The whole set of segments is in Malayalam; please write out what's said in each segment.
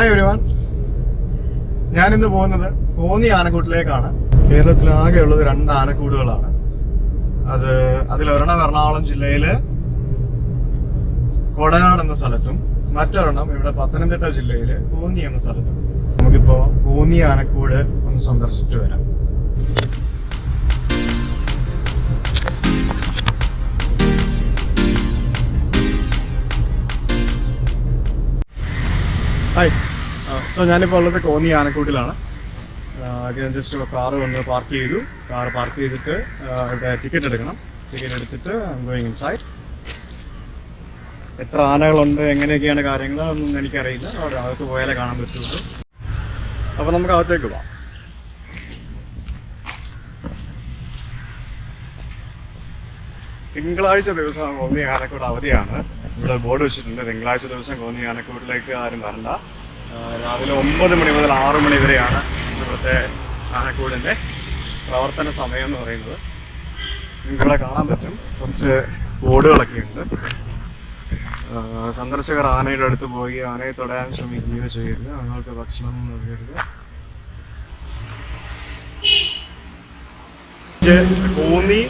ഹായ് എവരിവൺ, ഞാനിന്ന് പോകുന്നത് കോന്നി ആനക്കൂട്ടിലേക്കാണ്. കേരളത്തിലാകെയുള്ളത് 2 ആനക്കൂടുകളാണ്. അതിലൊരെണ്ണം എറണാകുളം ജില്ലയിലെ കൊടനാട് എന്ന സ്ഥലത്തും മറ്റൊരെണ്ണം ഇവിടെ പത്തനംതിട്ട ജില്ലയിലെ കോന്നി എന്ന സ്ഥലത്തും. നമുക്കിപ്പോ കോന്നി ആനക്കൂട് ഒന്ന് സന്ദർശിച്ചിട്ട് വരാം. ഹായ്, സോ ഞാനിപ്പോൾ ഉള്ളത് കോന്നി ആനക്കൂട്ടിലാണ്. ജസ്റ്റ് കാറ് വന്ന് പാർക്ക് ചെയ്തു. കാർ പാർക്ക് ചെയ്തിട്ട് ഇവിടെ ടിക്കറ്റ് എടുക്കണം. ടിക്കറ്റ് എടുത്തിട്ട് ഗോയിങ് ഇൻസൈഡ്. എത്ര ആനകളുണ്ട്, എങ്ങനെയൊക്കെയാണ് കാര്യങ്ങൾ അതൊന്നും എനിക്കറിയില്ല. അവിടെ അകത്ത് പോയാലേ കാണാൻ പറ്റുള്ളൂ. അപ്പോൾ നമുക്ക് അകത്തേക്ക് പോവാം. തിങ്കളാഴ്ച ദിവസം കോന്നി ആനക്കൂട് അവധിയാണ്. ഇവിടെ ബോർഡ് വെച്ചിട്ടുണ്ട്, തിങ്കളാഴ്ച ദിവസം കോന്നി ആനക്കൂട്ടിലേക്ക് ആരും വരണ്ട. രാവിലെ 9 മണി മുതൽ 6 മണി വരെയാണ് ഇവിടുത്തെ ആനക്കൂടിൻ്റെ പ്രവർത്തന സമയം എന്ന് പറയുന്നത്. നിങ്ങൾക്കിവിടെ കാണാൻ പറ്റും, കുറച്ച് ബോർഡുകളൊക്കെ ഉണ്ട്. സന്ദർശകർ ആനയുടെ അടുത്ത് പോയി ആനയെ തൊടാൻ ശ്രമിക്കുകയോ ചെയ്യരുത്, നിങ്ങൾക്ക് ഭക്ഷണം നൽകരുത്. കോന്നി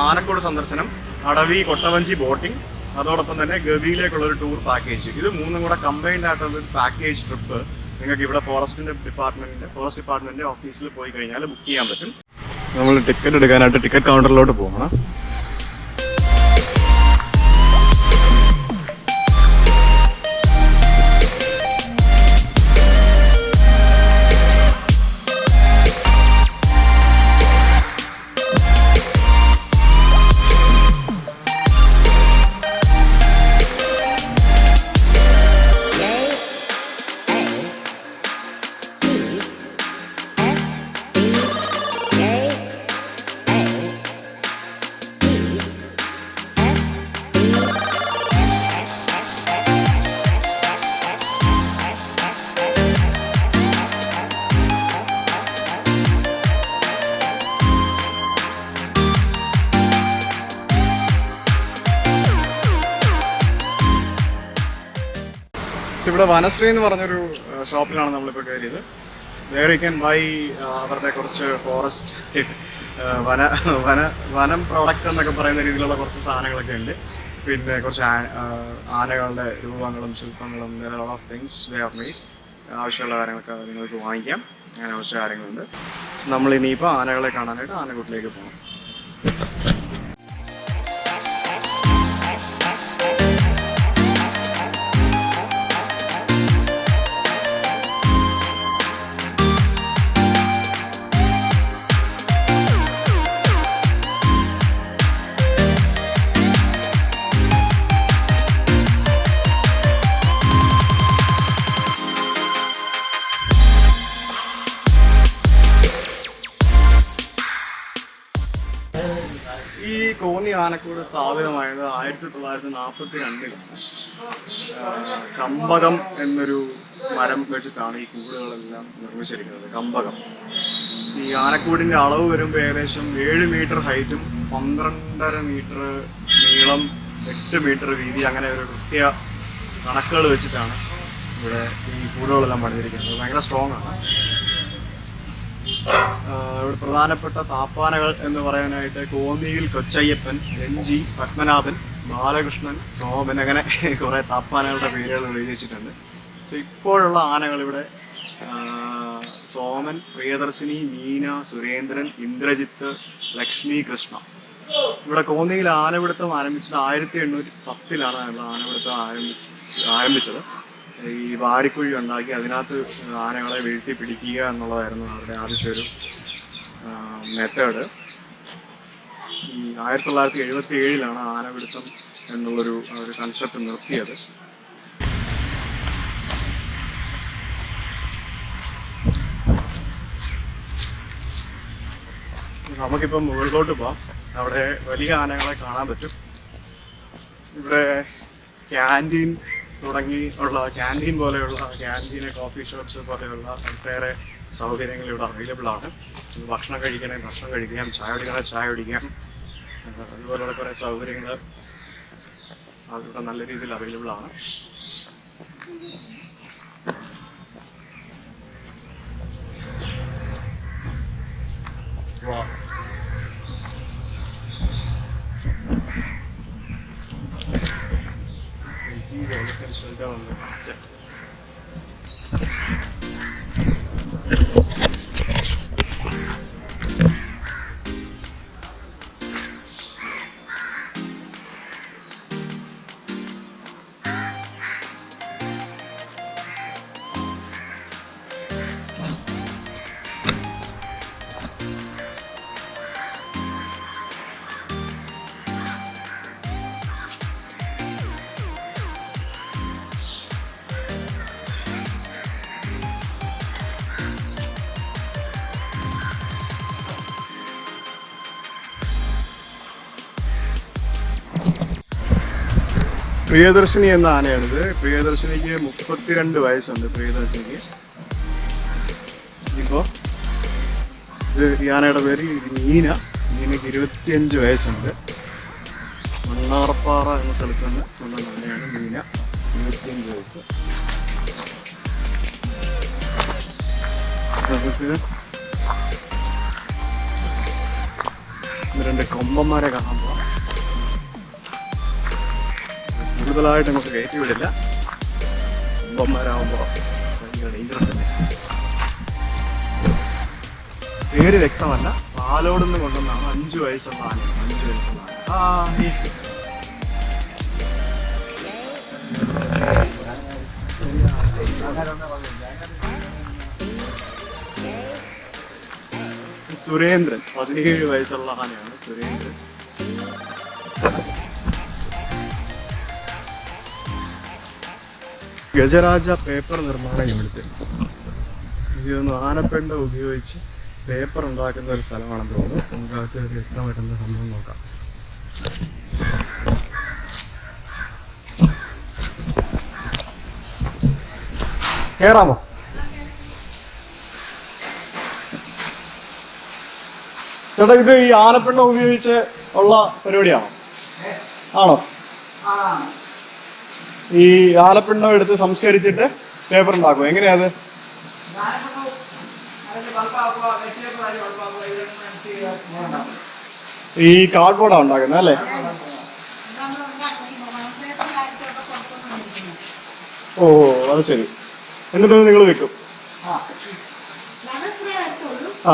ആനക്കൂട് സന്ദർശനം, അടവി കൊട്ടവഞ്ചി ബോട്ടിംഗ്, അതോടൊപ്പം തന്നെ ഗവിയിലേക്കുള്ള ഒരു ടൂർ പാക്കേജ്. ഇത് മൂന്നും കൂടെ കമ്പൈൻഡ് ആയിട്ടുള്ള ഒരു പാക്കേജ് ട്രിപ്പ് നിങ്ങൾക്ക് ഇവിടെ ഫോറസ്റ്റ് ഡിപ്പാർട്ട്മെന്റിന്റെ ഓഫീസിൽ പോയി കഴിഞ്ഞാൽ ബുക്ക് ചെയ്യാൻ പറ്റും. നമ്മൾ ടിക്കറ്റ് എടുക്കാനായിട്ട് ടിക്കറ്റ് കൗണ്ടറിലോട്ട് പോകണം. ഇവിടെ വനശ്രീ എന്ന് പറഞ്ഞൊരു ഷോപ്പിലാണ് നമ്മളിപ്പോൾ കയറിയത്. വേറെ യു ക്യാൻ ബൈ അവരുടെ കുറച്ച് ഫോറസ്റ്റ് വനം പ്രോഡക്റ്റ് എന്നൊക്കെ പറയുന്ന രീതിയിലുള്ള കുറച്ച് സാധനങ്ങളൊക്കെ ഉണ്ട്. പിന്നെ കുറച്ച് ആനകളുടെ രൂപങ്ങളും ശില്പങ്ങളും lot of things they have made. ആവശ്യമുള്ള കാര്യങ്ങളൊക്കെ നിങ്ങൾക്ക് വാങ്ങിക്കാം. അങ്ങനെ കുറച്ച് കാര്യങ്ങളുണ്ട്. നമ്മൾ ഇനിയിപ്പോൾ ആനകളെ കാണാനായിട്ട് ആനക്കൂട്ടിലേക്ക് പോകണം. ഈ കോന്നി ആനക്കൂട് സ്ഥാപിതമായത് 1942-ലാണ്. കമ്പകം എന്നൊരു മരം വെച്ചിട്ടാണ് ഈ കൂടുകളെല്ലാം നിർമ്മിച്ചിരിക്കുന്നത്. കമ്പകം. ഈ ആനക്കൂടിന്റെ അളവ് വരുമ്പോൾ ഏകദേശം 7 മീറ്റർ ഹൈറ്റും 12.5 മീറ്റർ നീളം, 8 മീറ്റർ വീതി, അങ്ങനെ ഒരു കൃത്യ കണക്കുകൾ വെച്ചിട്ടാണ് ഇവിടെ ഈ കൂടുകളെല്ലാം പണിതിരിക്കുന്നത്. ഭയങ്കര സ്ട്രോങ് ആണ്. ഇവിടെ പ്രധാനപ്പെട്ട താപ്പാനകൾ എന്ന് പറയാനായിട്ട് കോന്നിയിൽ കൊച്ചയ്യപ്പൻ, രഞ്ജി, പത്മനാഭൻ, ബാലകൃഷ്ണൻ, സോമൻ, അങ്ങനെ കുറേ താപ്പാനകളുടെ പേരുകൾ എഴുതി വെച്ചിട്ടുണ്ട്. ഇപ്പോഴുള്ള ആനകൾ ഇവിടെ സോമൻ, പ്രിയദർശിനി, മീന, സുരേന്ദ്രൻ, ഇന്ദ്രജിത്ത്, ലക്ഷ്മി, കൃഷ്ണ. ഇവിടെ കോന്നിയിൽ ആനപിടുത്തം ആരംഭിച്ചത് 1810-ലാണ് ആനപിടുത്തം ആരംഭിച്ചത്. ഈ വാരിക്കുഴി ഉണ്ടാക്കി അതിനകത്ത് ആനകളെ വീഴ്ത്തി പിടിക്കുക എന്നുള്ളതായിരുന്നു അവരുടെ ആദ്യത്തെ ഒരു മെത്തേഡ്. ഈ 1977-ലാണ് ആനപിടുത്തം എന്നുള്ളൊരു കൺസെപ്റ്റ് നിർത്തിയത്. നമുക്കിപ്പം മുകളിലോട്ട് പോവാം. അവിടെ വലിയ ആനകളെ കാണാൻ പറ്റും. ഇവിടെ ക്യാൻറ്റീൻ പോലെയുള്ള കോഫി ഷോപ്സ് പോലെയുള്ള ഒട്ടേറെ സൗകര്യങ്ങൾ ഇവിടെ അവൈലബിൾ ആണ്. ഭക്ഷണം കഴിക്കാം, ചായ കുടിക്കാം, അതുപോലുള്ള കുറേ സൗകര്യങ്ങൾ അതിവിടെ നല്ല രീതിയിൽ അവൈലബിൾ ആണ്. പ്രിയദർശിനി എന്ന ആനയാണിത്. പ്രിയദർശിനിക്ക് 32 വയസ്സുണ്ട്. പ്രിയദർശിനിക്ക് ഇപ്പോൾ ഇത് ഈ ആനയുടെ പേര് മീനയ്ക്ക് 25 വയസ്സുണ്ട്. മണ്ണാർപ്പാറ എന്ന സ്ഥലത്ത് നിന്ന് കൊണ്ടുവന്ന ആനയാണ് മീന. 25 വയസ്സ്. നമുക്ക് 2 കൊമ്പന്മാരെ കാണാൻ പോകാം. കൂടുതലായിട്ട് നമുക്ക് കയറ്റി വിടില്ല. കൊമ്പന്മാരാകുമ്പോൾ ഭയങ്കര ഡേഞ്ചറസ് തന്നെ. പേര് വ്യക്തമല്ല. പാലോട് നിന്ന് കൊണ്ടുവന്നാണ്. 5 വയസ്സുള്ള ആനയാണ്. 5 വയസ്സുള്ള ആന. സുരേന്ദ്രൻ 17 വയസ്സുള്ള ആനയാണ് സുരേന്ദ്രൻ. ഗജരാജ പേപ്പർ നിർമ്മാണ യൂണിറ്റ്. ഇതൊന്ന് ആനപ്പെണ്ട ഉപയോഗിച്ച് പേപ്പർ ഉണ്ടാക്കുന്ന ഒരു സ്ഥലമാണെന്ന് തോന്നുന്നു. നമുക്ക് അത് വ്യക്തമായിട്ടുള്ള സംഭവം നോക്കാം. കേറാമോ? ചേട്ടാ, ഇത് ഈ ആനപ്പെണ്ണ ഉപയോഗിച്ച് ഉള്ള പരിപാടിയാണോ? ആണോ? ഈ ആലപ്പിണ്ണം എടുത്ത് സംസ്കരിച്ചിട്ട് പേപ്പർ ഉണ്ടാക്കും. എങ്ങനെയാ അത്? ഈ കാർഡ് ബോർഡാണ് ഉണ്ടാക്കുന്നത് അല്ലേ? ഓ, അത് ശരി. എന്നിട്ട് നിങ്ങൾ വെക്കും. ആ,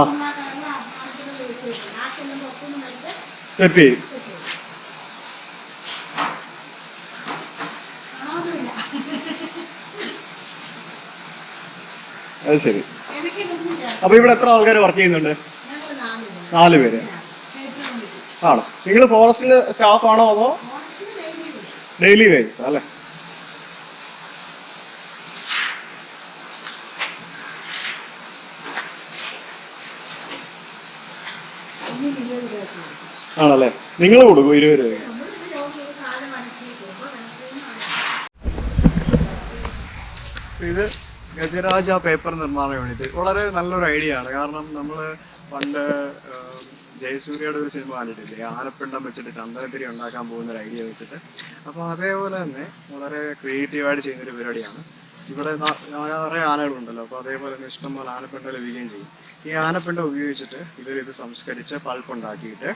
സെറ്റ് ചെയ്യും. അത് ശരി. അപ്പൊ ഇവിടെ എത്ര ആൾക്കാർ വർക്ക് ചെയ്യുന്നുണ്ട്? 4 പേര്. ആണോ? നിങ്ങൾ ഫോറസ്റ്റിന്റെ സ്റ്റാഫ് ആണോ അതോ ഡെയിലി വേജസ് അല്ലേ? ആണല്ലേ? നിങ്ങൾ കൊടുക്കും 20 രൂപ? ഇത് ഗജരാജ പേപ്പർ നിർമ്മാണ യൂണിറ്റ് വളരെ നല്ലൊരു ഐഡിയ ആണ്. കാരണം നമ്മൾ പണ്ട് ജയസൂര്യയുടെ ഒരു സിനിമ കണ്ടിട്ടില്ലേ, ആനപ്പിണ്ടം വെച്ചിട്ട് ചന്ദനത്തിരി ഉണ്ടാക്കാൻ പോകുന്ന ഒരു ഐഡിയ വെച്ചിട്ട്. അപ്പോൾ അതേപോലെ തന്നെ വളരെ ക്രിയേറ്റീവായിട്ട് ചെയ്യുന്നൊരു പരിപാടിയാണ്. ഇവിടെ നിറയെ ആനകളുണ്ടല്ലോ. അപ്പോൾ അതേപോലെ തന്നെ ഇഷ്ടംപോലെ ആനപ്പിണ്ടം ലഭിക്കുകയും ചെയ്യും. ഈ ആനപ്പിണ്ടം ഉപയോഗിച്ചിട്ട് ഇവരിത് സംസ്കരിച്ച് പൾപ്പ് ഉണ്ടാക്കിയിട്ട്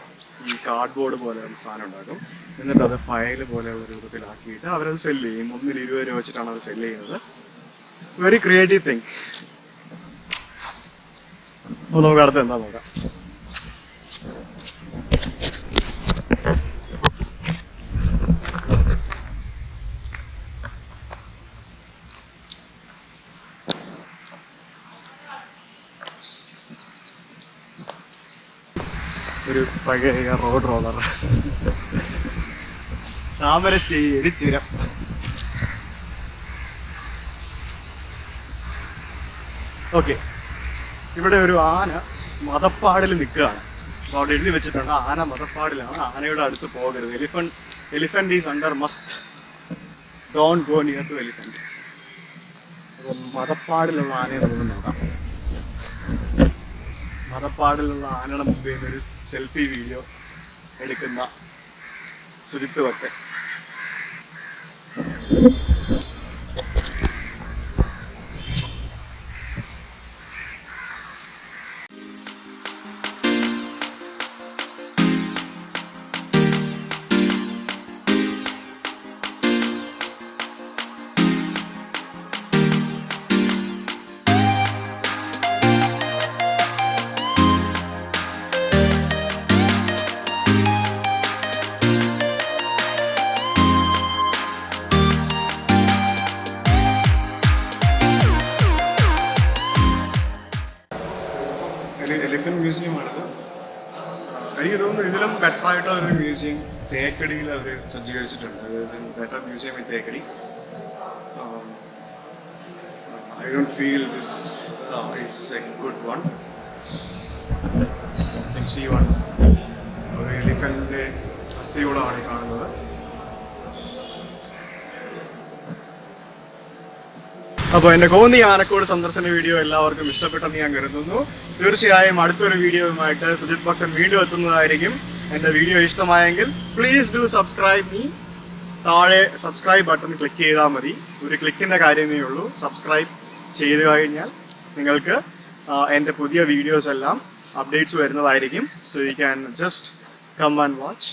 ഈ കാർഡ് ബോർഡ് പോലെയുള്ള സാധനം ഉണ്ടാക്കും. എന്നിട്ട് അത് ഫയൽ പോലെയുള്ള രൂപത്തിലാക്കിയിട്ട് അവരത് സെല്ല് ചെയ്യും. 1 20 രൂപ വെച്ചിട്ടാണ് അത് സെല്ല് ചെയ്യുന്നത്. Very creative thing. അപ്പോൾ നമുക്ക് അടുത്ത് എന്താ നോക്കാം. ഒരു പഴയ റോഡ് റോളർ, താമരശ്ശേരി ചുരം. ഓക്കെ, ഇവിടെ ഒരു ആന മതപ്പാടിൽ നിൽക്കുകയാണ്. അപ്പോൾ അവിടെ എഴുതി വെച്ചിട്ടുണ്ട് ആന മതപ്പാടിലാണ്, ആനയുടെ അടുത്ത് പോകരുത്. Elephant is under musth, don't go near to elephant. അപ്പോൾ മതപ്പാടിലുള്ള ആനയെ നമുക്ക് നോക്കാം. മതപ്പാടിലുള്ള ആനയുടെ മുമ്പിൽ നിന്നൊരു സെൽഫി വീഡിയോ എടുക്കുന്ന സുജിത്ത് വക്കെ. എലിഫന്റ് മ്യൂസിയമാണിത്. എനിക്ക് തോന്നുന്നു ഇതിലും ബെറ്ററായിട്ടുള്ള ഒരു മ്യൂസിയം തേക്കടിയിൽ അവർ സജ്ജീകരിച്ചിട്ടുണ്ട്. Better museum with Thekkady. I don't feel this is a good one. You can see one. ഒരു എലിഫന്റിന്റെ അസ്ഥികൂടമാണ് കാണുന്നത്. അപ്പോൾ എൻ്റെ കോന്നി ആനക്കോട് സന്ദർശന വീഡിയോ എല്ലാവർക്കും ഇഷ്ടപ്പെട്ടെന്ന് ഞാൻ കരുതുന്നു. തീർച്ചയായും അടുത്തൊരു വീഡിയോയുമായിട്ട് സുജിത് ഭക്തൻ വീണ്ടും എത്തുന്നതായിരിക്കും. എൻ്റെ വീഡിയോ ഇഷ്ടമായെങ്കിൽ പ്ലീസ് ഡു സബ്സ്ക്രൈബ് മീ. താഴെ സബ്സ്ക്രൈബ് ബട്ടൺ ക്ലിക്ക് ചെയ്താൽ മതി. ഒരു ക്ലിക്കിൻ്റെ കാര്യമേ ഉള്ളൂ. സബ്സ്ക്രൈബ് ചെയ്ത് കഴിഞ്ഞാൽ നിങ്ങൾക്ക് എൻ്റെ പുതിയ വീഡിയോസ് എല്ലാം അപ്ഡേറ്റ്സ് വരുന്നതായിരിക്കും. So you can just come and watch.